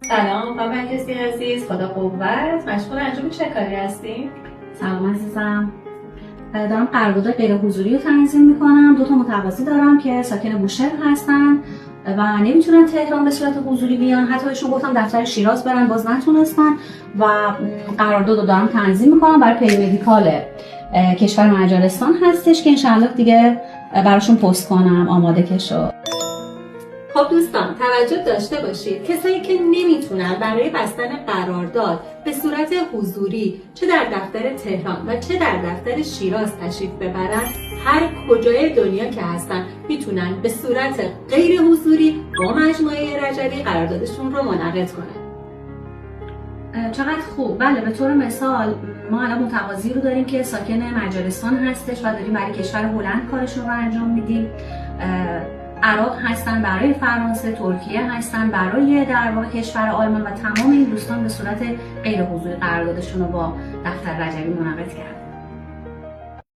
سلام، خانم کسی عزیز، خدا قوت. مشغول انجام چه کاری هستیم؟ سلام عزیزم. دارم قرارداد غیر حضوری رو تنظیم میکنم. 2 متقاضی دارم که ساکن بوشهر هستن و نمیتونن تهران به صورت حضوری بیان. حتی بهشون گفتم دفتر شیراز برن، باز نتونستن و قرارداد رو دارم تنظیم میکنم برای پریمدیکال کشور مجارستان هستش که انشالله دیگه براشون پست کنم آماده که شد. خب دوستان توجه داشته باشید، کسایی که نمیتونن برای بستن قرارداد به صورت حضوری چه در دفتر تهران و چه در دفتر شیراز تشریف ببرن، هر کجای دنیا که هستن میتونن به صورت غیر حضوری با مجموعه رجبی قراردادشون رو منعقد کنن. چقدر خوب. بله، به طور مثال ما الان متقاضی رو داریم که ساکن مجارستان هستش و داریم برای کشور هلند کارشون رو انجام میدیم. عراق هستن برای فرانسه، ترکیه هستن برای در واقع کشور آلمان و تمام این دوستان به صورت غیر حضوری قراردادشون رو با دفتر رجبی منعقد کردن.